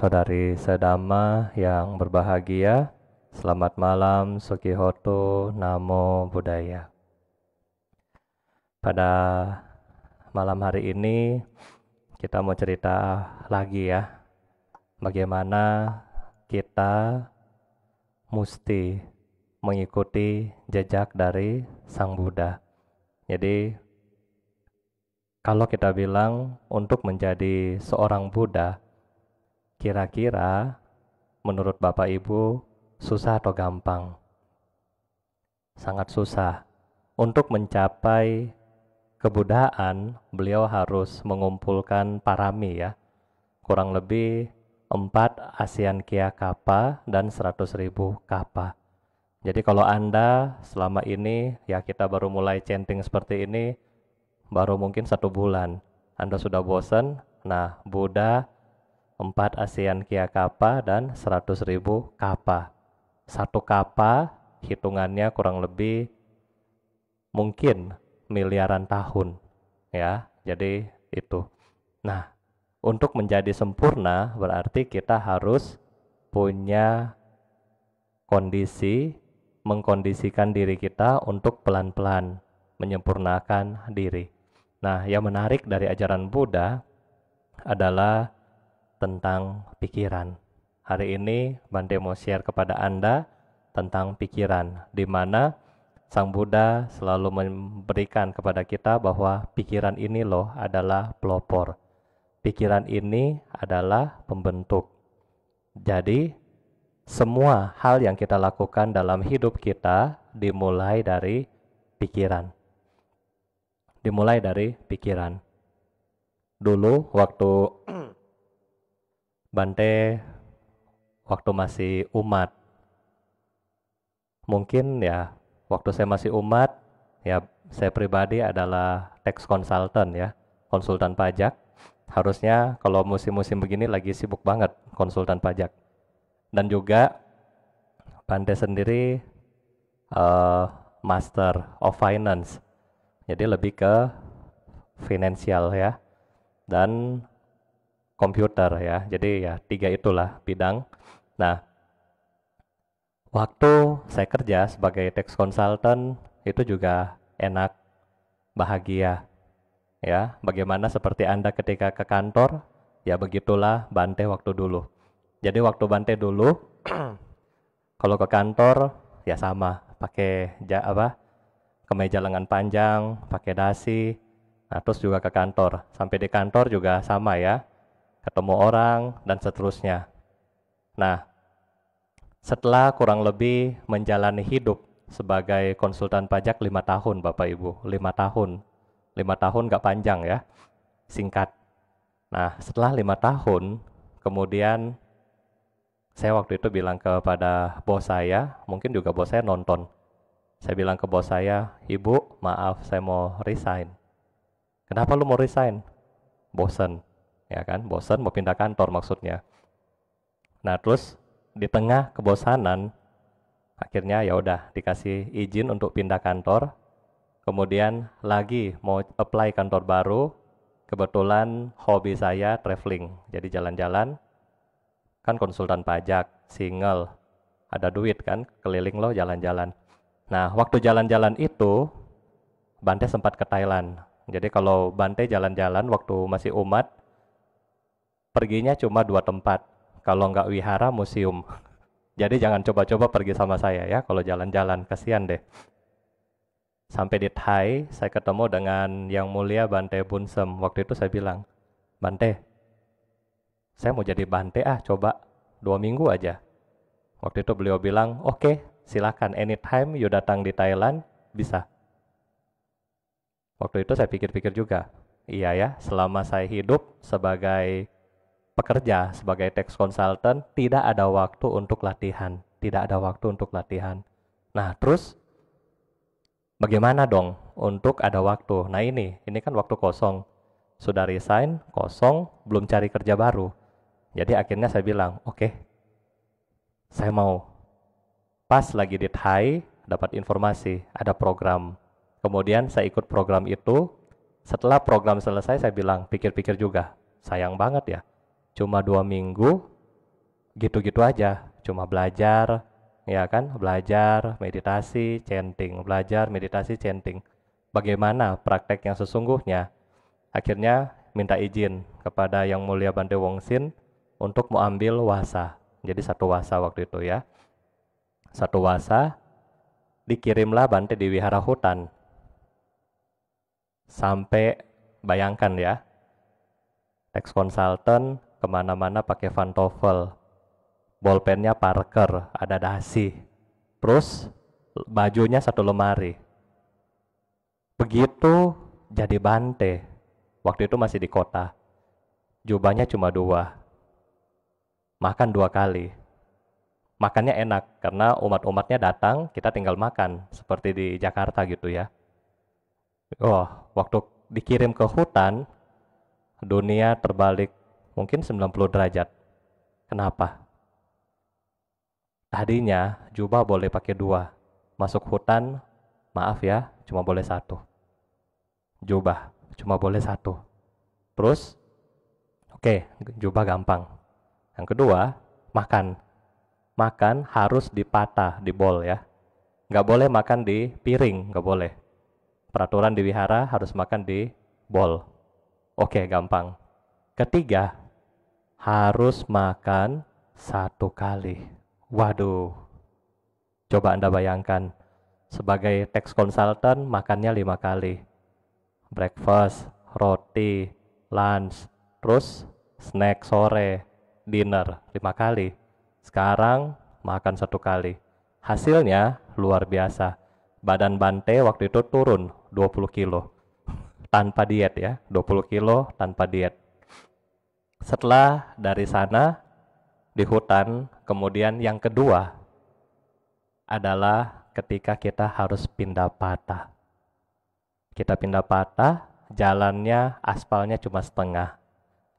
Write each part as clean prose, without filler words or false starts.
saudara-saudari sedhamma yang berbahagia, selamat malam, Sukihoto, Namo Buddhaya. Pada malam hari ini kita mau cerita lagi ya, bagaimana kita mesti mengikuti jejak dari Sang Buddha. Jadi kalau kita bilang untuk menjadi seorang Buddha, kira-kira menurut Bapak Ibu susah atau gampang? Sangat susah. Untuk mencapai kebuddhaan, beliau harus mengumpulkan parami ya. Kurang lebih 4 ASEAN Kya Kappa dan 100.000 kappa. Jadi kalau Anda selama ini, ya kita baru mulai chanting seperti ini, baru mungkin 1 bulan. Anda sudah bosan, nah Buddha 4 ASEAN Kya Kappa dan 100.000 kappa. 1 kappa hitungannya kurang lebih mungkin miliaran tahun ya. Jadi itu. Nah, untuk menjadi sempurna berarti kita harus punya kondisi, mengkondisikan diri kita untuk pelan-pelan menyempurnakan diri. Nah, yang menarik dari ajaran Buddha adalah tentang pikiran. Hari ini Bante mau share kepada Anda tentang pikiran, di mana Sang Buddha selalu memberikan kepada kita bahwa pikiran ini loh adalah pelopor. Pikiran ini adalah pembentuk. Jadi semua hal yang kita lakukan dalam hidup kita dimulai dari pikiran. Dimulai dari pikiran. Dulu waktu Bante waktu masih umat, mungkin ya waktu saya masih umat, ya saya pribadi adalah tax consultant ya, konsultan pajak. Harusnya kalau musim-musim begini lagi sibuk banget konsultan pajak. Dan juga Bante sendiri Master of Finance, jadi lebih ke finansial ya, dan komputer ya. Jadi ya 3 itulah bidang. Nah, waktu saya kerja sebagai tax consultant itu juga enak, bahagia ya. Bagaimana seperti Anda ketika ke kantor, ya begitulah Bante waktu dulu. Jadi waktu Bante dulu kalau ke kantor ya sama, pakai kemeja lengan panjang, pakai dasi. Nah, terus juga ke kantor. Sampai di kantor juga sama ya, ketemu orang dan seterusnya. Nah, setelah kurang lebih menjalani hidup sebagai konsultan pajak 5 tahun Bapak Ibu, 5 tahun. 5 tahun gak panjang ya, singkat. Nah, setelah 5 tahun, kemudian saya waktu itu bilang kepada bos saya, mungkin juga bos saya nonton. Saya bilang ke bos saya, "Ibu, maaf saya mau resign." "Kenapa lu mau resign?" "Bosen." Ya kan, bosen mau pindah kantor maksudnya. Nah, terus di tengah kebosanan, akhirnya ya udah dikasih izin untuk pindah kantor. Kemudian lagi mau apply kantor baru, kebetulan hobi saya traveling, jadi jalan-jalan. Kan konsultan pajak, single, ada duit kan, keliling loh jalan-jalan. Nah, waktu jalan-jalan itu, Bante sempat ke Thailand. Jadi kalau Bante jalan-jalan waktu masih umat, perginya cuma 2 tempat. Kalau nggak wihara, museum. Jadi jangan coba-coba pergi sama saya ya, kalau jalan-jalan, kasihan deh. Sampai di Thai, saya ketemu dengan Yang Mulia Bante Bunsem. Waktu itu saya bilang, "Bante, saya mau jadi Bante coba 2 minggu aja." Waktu itu beliau bilang, "Oke, silakan, anytime you datang di Thailand, bisa." Waktu itu saya pikir-pikir juga, iya ya, selama saya hidup sebagai pekerja, sebagai tax consultant, tidak ada waktu untuk latihan. Tidak ada waktu untuk latihan. Nah, terus bagaimana dong untuk ada waktu? Nah ini kan waktu kosong. Sudah resign, kosong, belum cari kerja baru. Jadi akhirnya saya bilang, oke, saya mau. Pas lagi di Thai, dapat informasi, ada program. Kemudian saya ikut program itu. Setelah program selesai, saya bilang, pikir-pikir juga, sayang banget ya. Cuma 2 minggu, gitu-gitu aja, cuma belajar, ya kan, belajar, meditasi, chanting, belajar, meditasi, chanting. Bagaimana praktek yang sesungguhnya? Akhirnya minta izin kepada Yang Mulia Bante Wongsin untuk mau ambil wasa. Jadi satu wasa waktu itu ya. Satu wasa, dikirimlah Bante di wihara hutan. Sampai bayangkan ya, tax consultant kemana-mana pakai pantofel, bolpennya Parker, ada dasi, terus bajunya satu lemari. Begitu jadi Bante, waktu itu masih di kota, jubahnya cuma 2, makan 2 kali. Makannya enak, karena umat-umatnya datang, kita tinggal makan, seperti di Jakarta gitu ya. Oh, waktu dikirim ke hutan, dunia terbalik mungkin 90 derajat. Kenapa? Tadinya jubah boleh pakai 2, masuk hutan, maaf ya, cuma boleh 1. Jubah cuma boleh 1. Terus, oke, jubah gampang. Yang kedua, makan. Makan harus dipatah, di bowl ya. Nggak boleh makan di piring, nggak boleh. Peraturan di wihara harus makan di bowl. Oke, gampang. Ketiga, harus makan 1 kali. Waduh, coba Anda bayangkan, sebagai tax consultant makannya 5 kali. Breakfast, roti, lunch, terus snack sore, dinner 5 kali. Sekarang makan 1 kali. Hasilnya luar biasa. Badan Bante waktu itu turun 20 kilo. Tanpa diet ya, 20 kilo tanpa diet. Setelah dari sana, di hutan, kemudian yang kedua adalah ketika kita harus pindah patah. Kita pindah patah, jalannya aspalnya cuma setengah.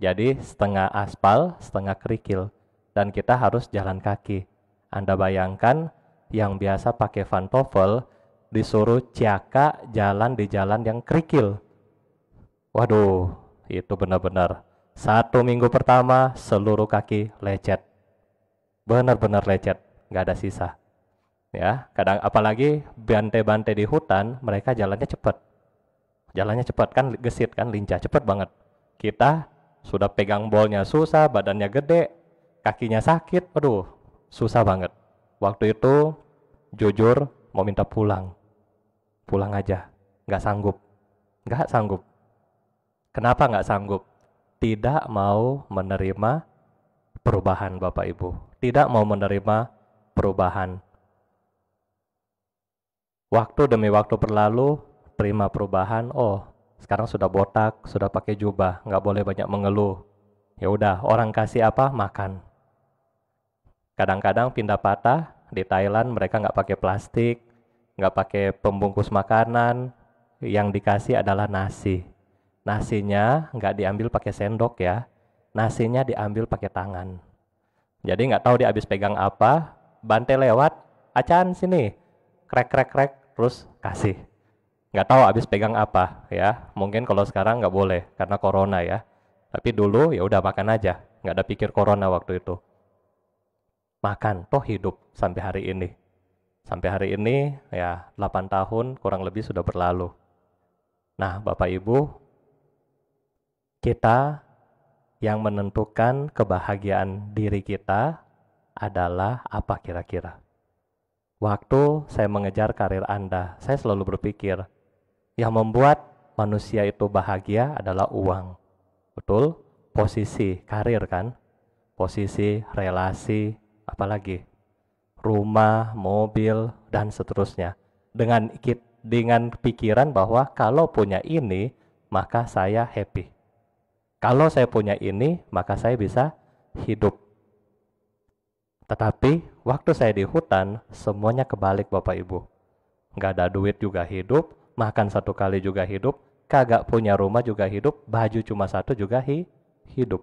Jadi setengah aspal, setengah kerikil. Dan kita harus jalan kaki. Anda bayangkan yang biasa pakai pantofel disuruh ciaka jalan di jalan yang kerikil. Waduh, itu benar-benar 1 minggu pertama seluruh kaki lecet. Benar-benar lecet, nggak ada sisa. Ya, kadang apalagi bante-bante di hutan, mereka jalannya cepat. Jalannya cepat kan, gesit kan, lincah, cepat banget. Kita sudah pegang bolnya susah, badannya gede, kakinya sakit, aduh, susah banget. Waktu itu jujur mau minta pulang aja, nggak sanggup. Kenapa nggak sanggup? Tidak mau menerima perubahan Bapak Ibu, tidak mau menerima perubahan. Waktu demi waktu berlalu, terima perubahan, oh sekarang sudah botak, sudah pakai jubah, nggak boleh banyak mengeluh. Ya udah, orang kasih apa, makan. Kadang-kadang pindah patah, di Thailand mereka nggak pakai plastik, nggak pakai pembungkus makanan, yang dikasih adalah nasi. Nasinya nggak diambil pakai sendok ya, nasinya diambil pakai tangan. Jadi nggak tahu dia habis pegang apa, Bante lewat, acan sini, krek, terus kasih. Nggak tahu habis pegang apa ya, mungkin kalau sekarang nggak boleh karena corona ya. Tapi dulu ya udah makan aja, nggak ada pikir corona waktu itu. Makan, toh hidup sampai hari ini. Sampai hari ini ya 8 tahun kurang lebih sudah berlalu. Nah Bapak Ibu, kita yang menentukan kebahagiaan diri kita adalah apa kira-kira? Waktu saya mengejar karir Anda, saya selalu berpikir, yang membuat manusia itu bahagia adalah uang. Betul? Posisi, karir kan? Posisi, relasi, apalagi rumah, mobil, dan seterusnya. Dengan pikiran bahwa kalau punya ini, maka saya happy. Kalau saya punya ini, maka saya bisa hidup. Tetapi waktu saya di hutan, semuanya kebalik Bapak Ibu. Nggak ada duit juga hidup, makan 1 kali juga hidup, kagak punya rumah juga hidup, baju cuma 1 juga hidup.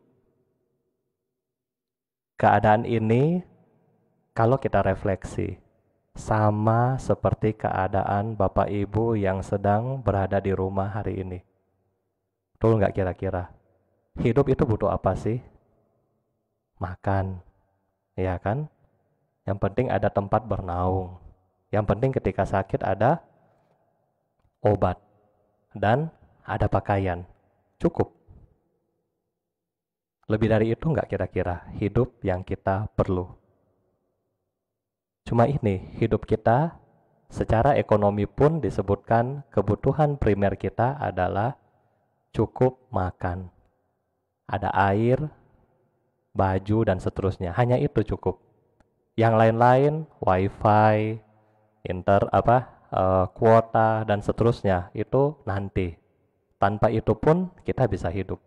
Keadaan ini kalau kita refleksi, sama seperti keadaan Bapak Ibu yang sedang berada di rumah hari ini. Betul nggak kira-kira? Hidup itu butuh apa sih? Makan, ya kan? Yang penting ada tempat bernaung. Yang penting ketika sakit ada obat dan ada pakaian. Cukup. Lebih dari itu nggak kira-kira hidup yang kita perlu? Cuma ini, hidup kita secara ekonomi pun disebutkan kebutuhan primer kita adalah cukup makan. Ada air, baju, dan seterusnya. Hanya itu cukup. Yang lain-lain, wifi, kuota, dan seterusnya, itu nanti. Tanpa itu pun kita bisa hidup.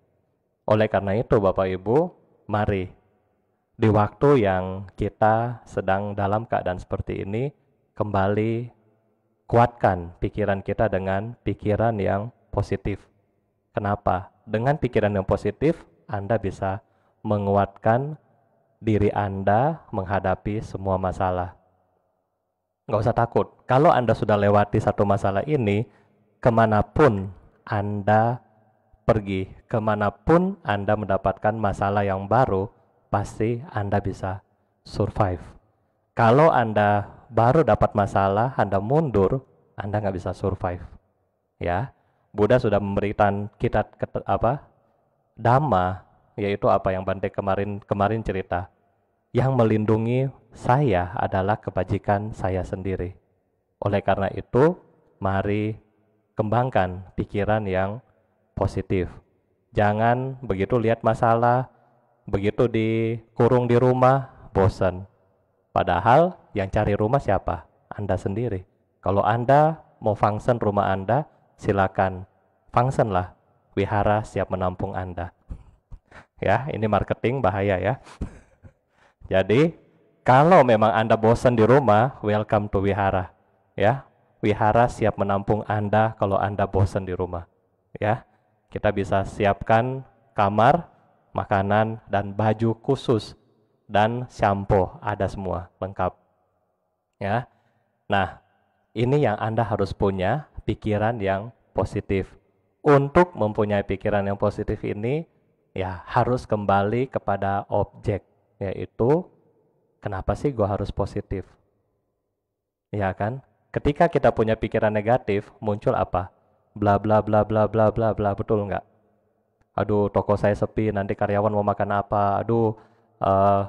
Oleh karena itu Bapak Ibu, mari di waktu yang kita sedang dalam keadaan seperti ini, kembali kuatkan pikiran kita dengan pikiran yang positif. Kenapa? Dengan pikiran yang positif, Anda bisa menguatkan diri Anda menghadapi semua masalah. Nggak usah takut. Kalau Anda sudah lewati satu masalah ini, kemanapun Anda pergi, kemanapun Anda mendapatkan masalah yang baru, pasti Anda bisa survive. Kalau Anda baru dapat masalah, Anda mundur, Anda nggak bisa survive. Ya, Buddha sudah memberikan kita Dhamma, yaitu apa yang Bante kemarin cerita. Yang melindungi saya adalah kebajikan saya sendiri. Oleh karena itu, mari kembangkan pikiran yang positif. Jangan begitu lihat masalah, begitu dikurung di rumah, bosan. Padahal yang cari rumah siapa? Anda sendiri. Kalau Anda mau function rumah Anda, silakan function lah. Wihara siap menampung Anda. Ya, ini marketing bahaya ya. Jadi, kalau memang Anda bosan di rumah, welcome to Wihara. Ya, Wihara siap menampung Anda kalau Anda bosan di rumah. Ya, kita bisa siapkan kamar, makanan, dan baju khusus, dan shampoo, ada semua, lengkap. Ya, nah, ini yang Anda harus punya, pikiran yang positif. Untuk mempunyai pikiran yang positif ini, ya harus kembali kepada objek, yaitu, kenapa sih gue harus positif? Ya kan? Ketika kita punya pikiran negatif, muncul apa? Bla bla bla bla bla bla bla, betul nggak? Aduh, toko saya sepi, nanti karyawan mau makan apa? Aduh,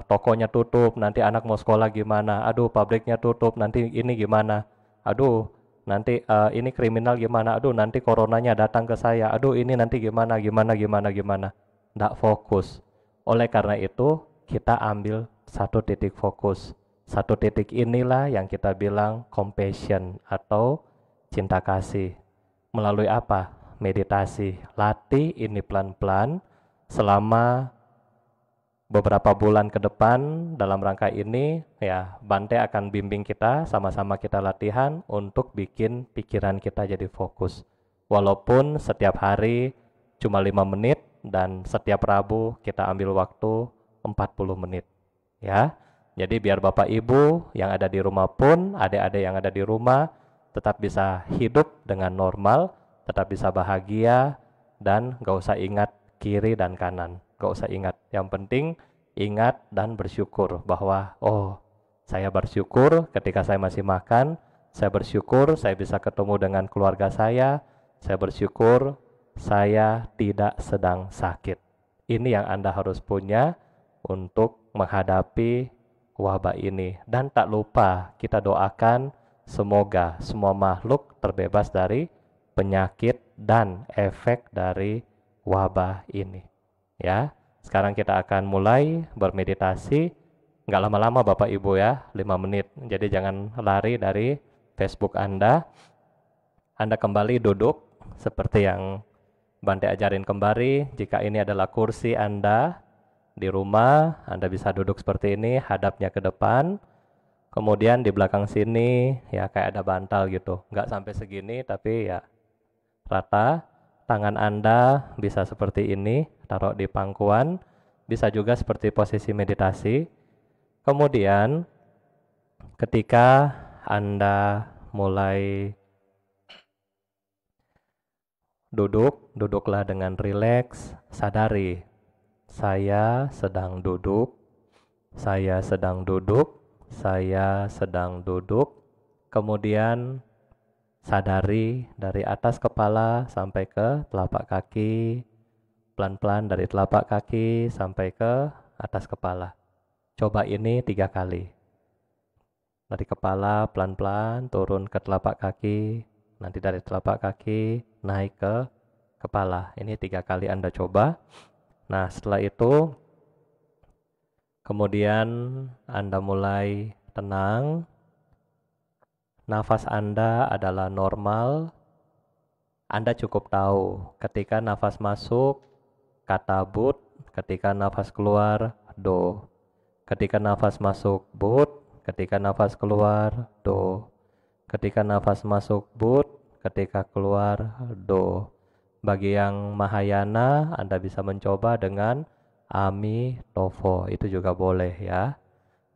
tokonya tutup, nanti anak mau sekolah gimana? Aduh, pabriknya tutup, nanti ini gimana? Aduh, nanti ini kriminal gimana? Aduh, nanti coronanya datang ke saya. Aduh, ini nanti gimana? Nggak fokus. Oleh karena itu, kita ambil satu titik fokus. Satu titik inilah yang kita bilang compassion atau cinta kasih. Melalui apa? Meditasi. Latih ini pelan-pelan selama beberapa bulan ke depan. Dalam rangka ini ya Bante akan bimbing kita, sama-sama kita latihan untuk bikin pikiran kita jadi fokus. Walaupun setiap hari cuma 5 menit dan setiap Rabu kita ambil waktu 40 menit. Ya. Jadi biar Bapak Ibu yang ada di rumah pun, adik-adik yang ada di rumah tetap bisa hidup dengan normal, tetap bisa bahagia, dan gak usah ingat kiri dan kanan. Gak usah ingat. Yang penting ingat dan bersyukur bahwa, oh, saya bersyukur ketika saya masih makan, saya bersyukur saya bisa ketemu dengan keluarga saya bersyukur saya tidak sedang sakit. Ini yang Anda harus punya untuk menghadapi wabah ini. Dan tak lupa kita doakan semoga semua makhluk terbebas dari penyakit dan efek dari wabah ini. Ya, sekarang kita akan mulai bermeditasi. Nggak lama-lama Bapak Ibu ya, 5 menit. Jadi jangan lari dari Facebook Anda. Anda kembali duduk seperti yang Bante ajarin kembali. Jika ini adalah kursi Anda di rumah, Anda bisa duduk seperti ini, hadapnya ke depan. Kemudian di belakang sini ya kayak ada bantal gitu. Nggak sampai segini tapi ya rata. Tangan Anda bisa seperti ini, taruh di pangkuan. Bisa juga seperti posisi meditasi. Kemudian ketika Anda mulai duduklah dengan rileks, sadari saya sedang duduk Saya sedang duduk, saya sedang duduk. Kemudian sadari dari atas kepala sampai ke telapak kaki, pelan-pelan dari telapak kaki sampai ke atas kepala. Coba ini 3 kali. Dari kepala pelan-pelan turun ke telapak kaki, nanti dari telapak kaki naik ke kepala. Ini 3 kali Anda coba. Nah, setelah itu kemudian Anda mulai tenang. Nafas Anda adalah normal. Anda cukup tahu ketika nafas masuk kata but, ketika nafas keluar do. Ketika nafas masuk but, ketika nafas keluar do. Ketika nafas masuk but, ketika keluar do. Bagi yang Mahayana, Anda bisa mencoba dengan Ami Tofo, itu juga boleh ya.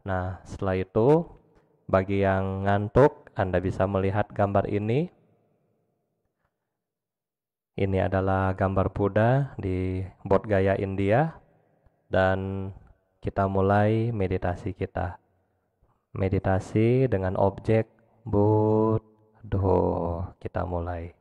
Nah, setelah itu bagi yang ngantuk, Anda bisa melihat gambar ini. Ini adalah gambar Buddha di Bodh Gaya India. Dan kita mulai meditasi kita. Meditasi dengan objek Buddho. Kita mulai.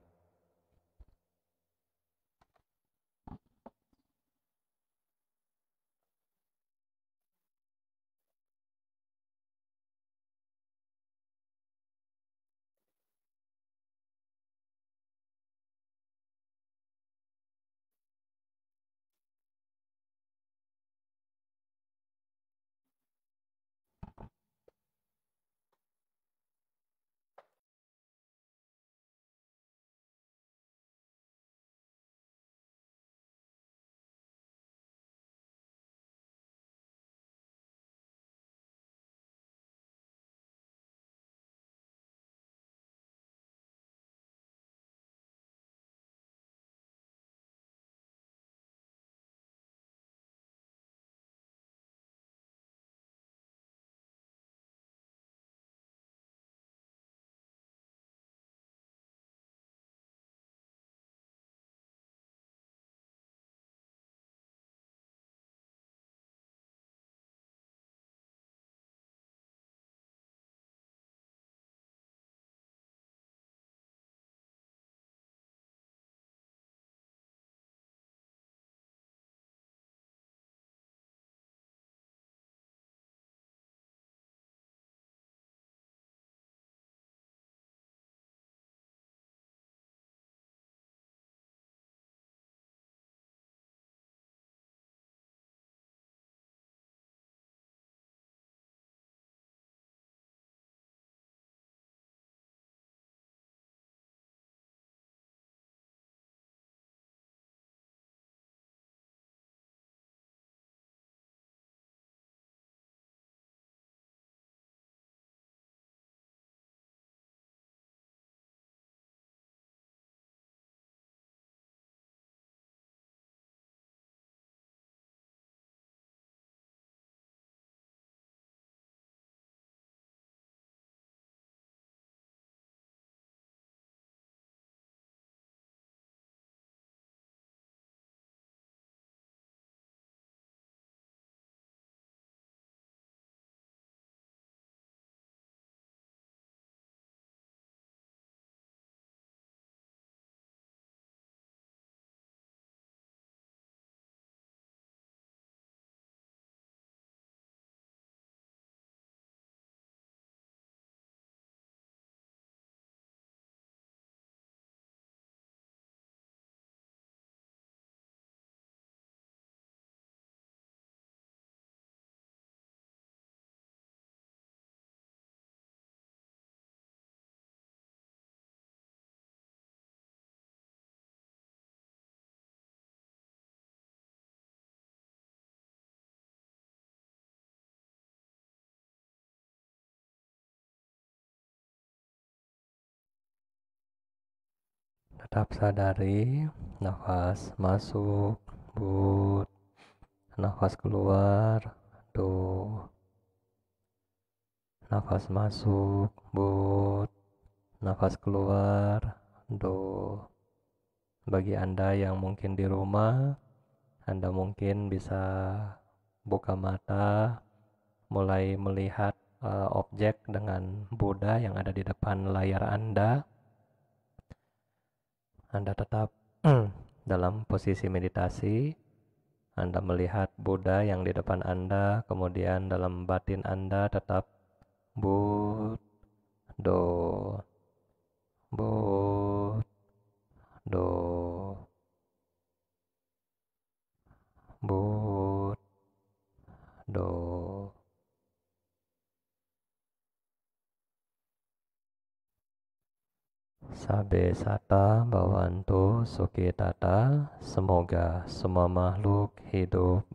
Tetap sadari nafas masuk, but, nafas keluar, do. Nafas masuk, but, nafas keluar, do. Bagi Anda yang mungkin di rumah, Anda mungkin bisa buka mata mulai melihat objek dengan Buddha yang ada di depan layar Anda. Anda tetap dalam posisi meditasi. Anda melihat Buddha yang di depan Anda, kemudian dalam batin Anda tetap Buddho, Buddho, Buddho. Sabe sata bhavantu sukhitata. Semoga semua makhluk hidup